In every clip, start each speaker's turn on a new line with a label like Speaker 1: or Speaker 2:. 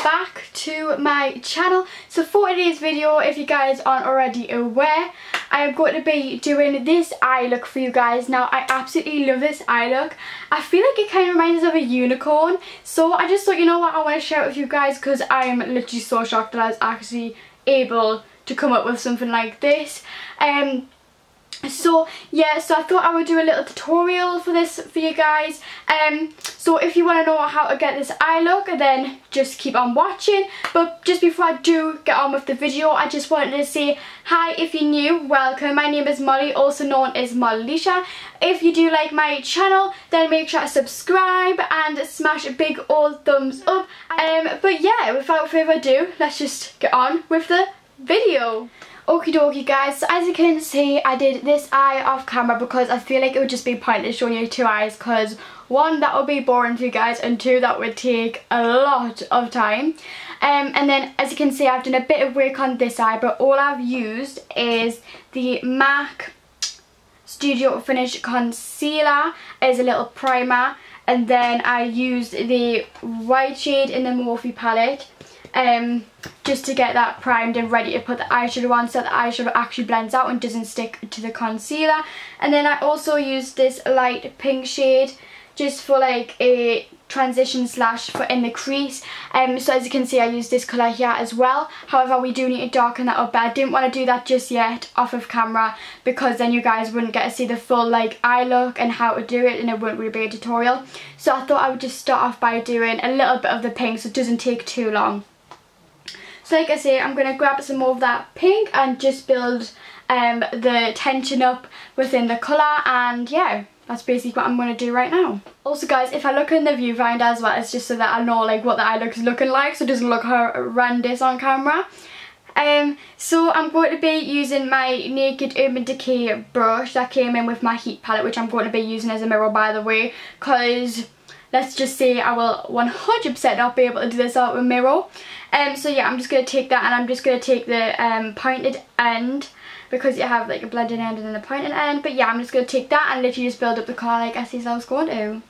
Speaker 1: back to my channel. So for today's video, if you guys aren't already aware, I am going to be doing this eye look for you guys. Now I absolutely love this eye look. I feel like it kind of reminds us of a unicorn, so I just thought, you know what, I want to share it with you guys because I am literally so shocked that I was actually able to come up with something like this. So I thought I would do a little tutorial for this for you guys. So if you want to know how to get this eye look, then just keep on watching. But just before I do get on with the video, I just wanted to say hi. If you're new, welcome. My name is Molly, also known as Mollisha. If you do like my channel, then make sure to subscribe and smash a big old thumbs up. But yeah, without further ado, let's just get on with the video. Okie dokie guys, so as you can see, I did this eye off camera because I feel like it would just be pointless showing you two eyes, because one, that would be boring for you guys, and two, that would take a lot of time. And then as you can see, I've done a bit of work on this eye, but all I've used is the MAC Studio Finish Concealer as a little primer, and then I used the white shade in the Morphe palette just to get that primed and ready to put the eyeshadow on, so the eyeshadow actually blends out and doesn't stick to the concealer. And then I also used this light pink shade just for like a transition slash for in the crease. So as you can see, I used this colour here as well. However, we do need to darken that up, but I didn't want to do that just yet off of camera because then you guys wouldn't get to see the full like eye look and how to do it, and it wouldn't really be a tutorial. So I thought I would just start off by doing a little bit of the pink so it doesn't take too long. So like I say, I'm going to grab some more of that pink and just build the tension up within the colour, and yeah, that's basically what I'm going to do right now. Also guys, if I look in the viewfinder as well, it's just so that I know like what the eye look is looking like, so it doesn't look horrendous on camera. So I'm going to be using my Naked Urban Decay brush that came in with my heat palette, which I'm going to be using as a mirror, by the way, because let's just say I will 100% not be able to do this out with a mirror. So yeah, I'm just going to take that, and I'm just going to take the pointed end, because you have like a blended end and then a pointed end. But yeah, I'm just going to take that and literally just build up the colour like I said I was going to.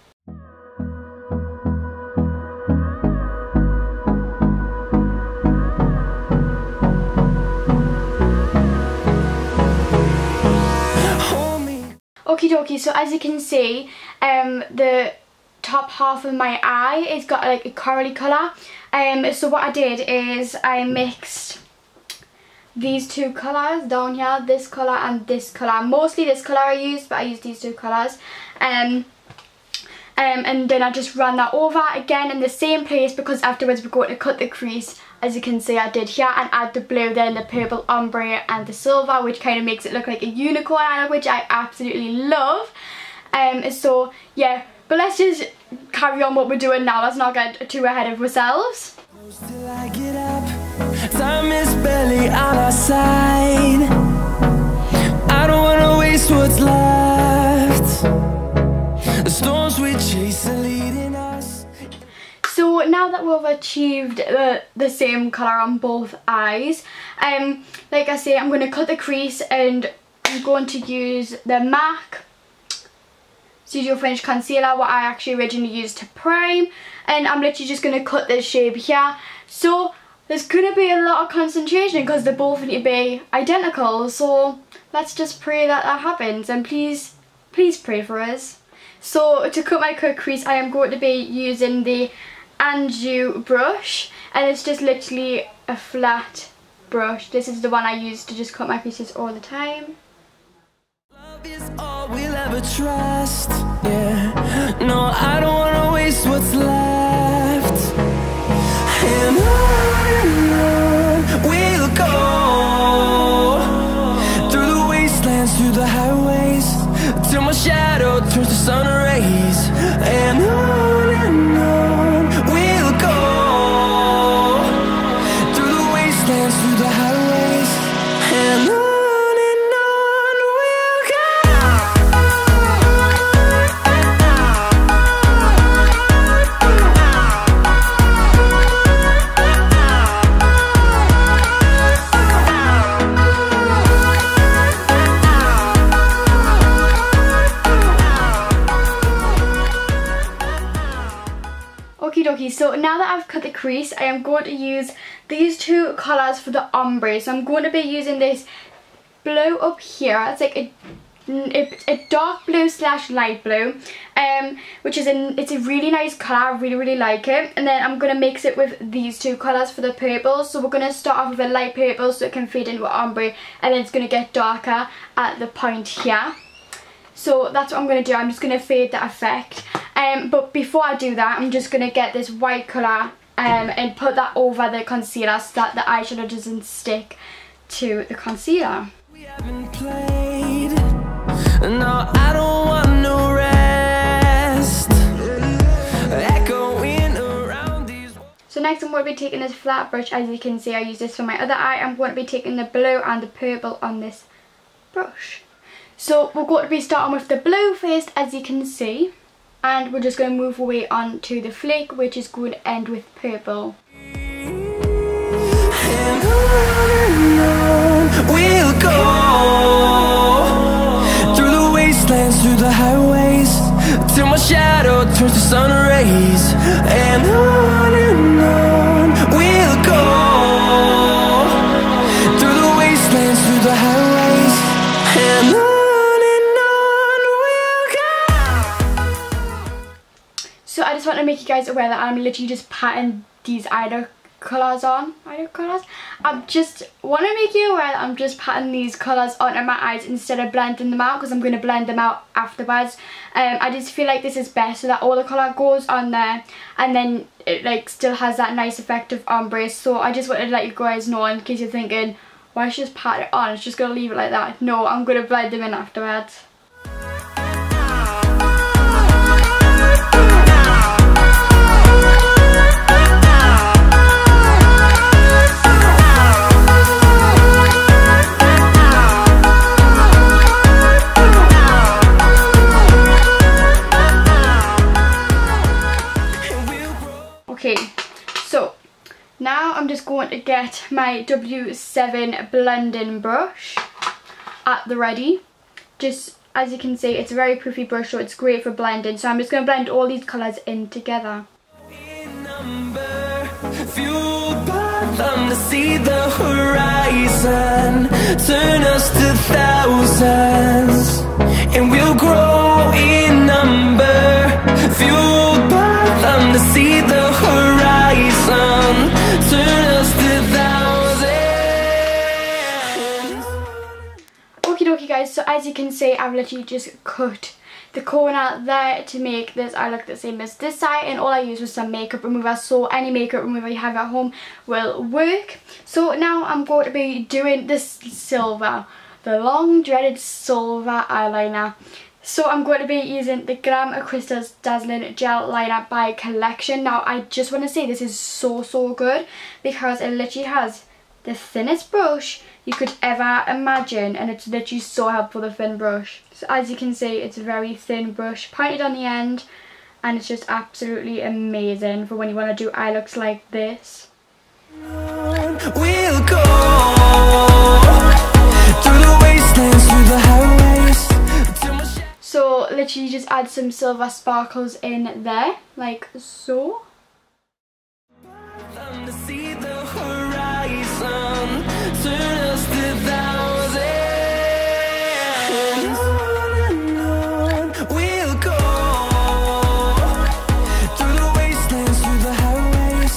Speaker 1: Okie dokie, so as you can see, the top half of my eye is got like a corally colour. So what I did is I mixed these two colours down here, this colour and this colour. Mostly this colour I used, but I used these two colours. And then I just ran that over again in the same place, because afterwards we're going to cut the crease, as you can see I did here, and add the blue, then the purple ombre and the silver, which kind of makes it look like a unicorn eye, which I absolutely love. So yeah, but let's just carry on what we're doing now. Let's not get too ahead of ourselves.
Speaker 2: Till I get up, time is barely on our side. I don't wanna waste what's left. The storms we chase are leading us.
Speaker 1: So now that we've achieved the same colour on both eyes, like I say, I'm going to cut the crease, and I'm going to use the MAC Studio Finish Concealer, what I actually originally used to prime, and I'm literally just going to cut this shape here. So there's going to be a lot of concentration because they both need to be identical, so let's just pray that that happens, and please pray for us. So to cut my cut crease, I am going to be using the Anju brush, and it's just literally a flat brush. This is the one I use to just cut my creases all the time.
Speaker 2: Love is all we'll ever trust. Yeah, no, I don't wanna waste what's left. And on we'll go, through the wastelands, through the highways, till my shadow turns to sun rays. And on we'll go, through the wastelands, through the highways, and on.
Speaker 1: so now that I've cut the crease, I am going to use these two colours for the ombre. So I'm going to be using this blue up here. It's like a dark blue slash light blue, which is it's a really nice colour. I really like it. And then I'm going to mix it with these two colours for the purple. So we're going to start off with a light purple so it can fade into ombre, and then it's going to get darker at the point here. So that's what I'm going to do. I'm just going to fade the effect. But before I do that, I'm just going to get this white colour and put that over the concealer so that the eyeshadow doesn't stick to the concealer.
Speaker 2: We haven't played. No, I don't want no rest. Echoing around these.
Speaker 1: So next I'm going to be taking this flat brush. As you can see, I use this for my other eye. I'm going to be taking the blue and the purple on this brush. So we're going to be starting with the blue first, as you can see, and we're just going to move away on to the flake, which is going to end with purple.
Speaker 2: And on we'll go, through the wastelands, through the highways, till my shadow turns to sun rays. And on we'll go, through the wastelands, through the highways, and on we'll go.
Speaker 1: So I just want to make you guys aware that I'm literally just patting these eyeliner colours on. I just want to make you aware that I'm just patting these colours onto my eyes instead of blending them out, because I'm going to blend them out afterwards. I just feel like this is best so that all the colour goes on there and then it like still has that nice effect of ombre. So I just wanted to let you guys know, in case you're thinking, why should I just pat it on? It's just going to leave it like that. No, I'm going to blend them in afterwards. Okay, so now I'm just going to get my W7 blending brush at the ready. Just as you can see, it's a very poofy brush, so it's great for blending. So I'm just going to blend all these colours in together.
Speaker 2: Fueled by them to see the horizon, turn us to thousands, and we'll grow in number. Fueled by them to see the horizon, turn us to thousands.
Speaker 1: Okie dokie guys, so as you can see, I've literally just cut the corner there to make this eye look the same as this side, and all I used was some makeup remover, so any makeup remover you have at home will work. So now I'm going to be doing this silver, the long dreaded silver eyeliner. So I'm going to be using the Glamour Crystals Dazzling Gel Liner by Collection. Now I just want to say this is so good, because it literally has the thinnest brush you could ever imagine, and it's literally so helpful, the thin brush. So as you can see, it's a very thin brush, pointed on the end, and it's just absolutely amazing for when you want to do eye looks like this.
Speaker 2: We'll go through the wastelands, through the highways.
Speaker 1: So literally just add some silver sparkles in there, like so.
Speaker 2: To see the horizon, turn us to thousands, and on we'll go, through the wastelands, through the highways,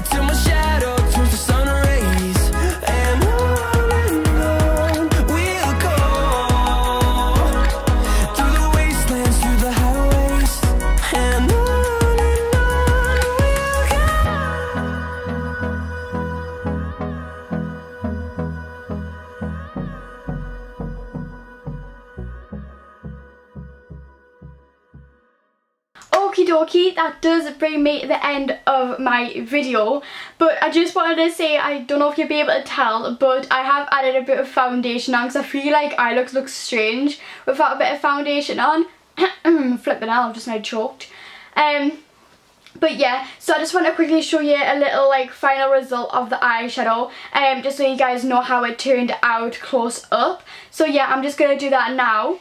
Speaker 2: till my shadow turns to sun rays. And on we'll go, through the wastelands, through the highways, and on we'll go.
Speaker 1: Okie dokie, that does bring me to the end of my video, but I just wanted to say, I don't know if you'll be able to tell, but I have added a bit of foundation on, because I feel like eye looks strange without a bit of foundation on. Flipping out, I've just now choked. But yeah, so I just want to quickly show you a little like final result of the eyeshadow, just so you guys know how it turned out close up. So yeah, I'm just going to do that now.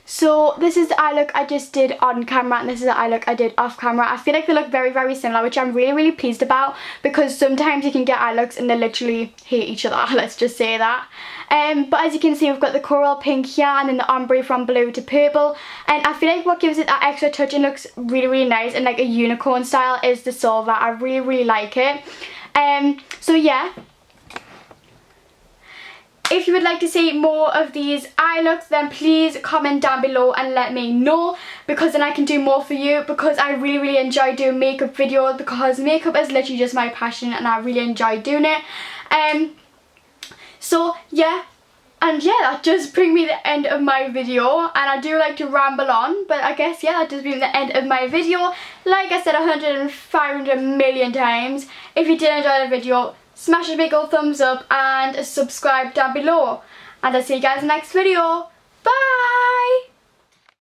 Speaker 1: So this is the eye look I just did on camera, and this is the eye look I did off camera. I feel like they look very, very similar, which I'm really, really pleased about, because sometimes you can get eye looks and they literally hate each other, let's just say that. But as you can see, we've got the coral pink here, and then the ombre from blue to purple, and I feel like what gives it that extra touch and looks really, really nice and like a unicorn style is the silver. I really, really like it. So yeah. If you would like to see more of these eye looks, then please comment down below and let me know, because then I can do more for you, because I really, really enjoy doing makeup videos, because makeup is literally just my passion and I really enjoy doing it. So yeah, and yeah, that just brings me the end of my video, and I do like to ramble on, but I guess yeah, that does bring the end of my video. Like I said 500 million times, if you did enjoy the video, smash a big old thumbs up and subscribe down below, and I'll see you guys in the next video.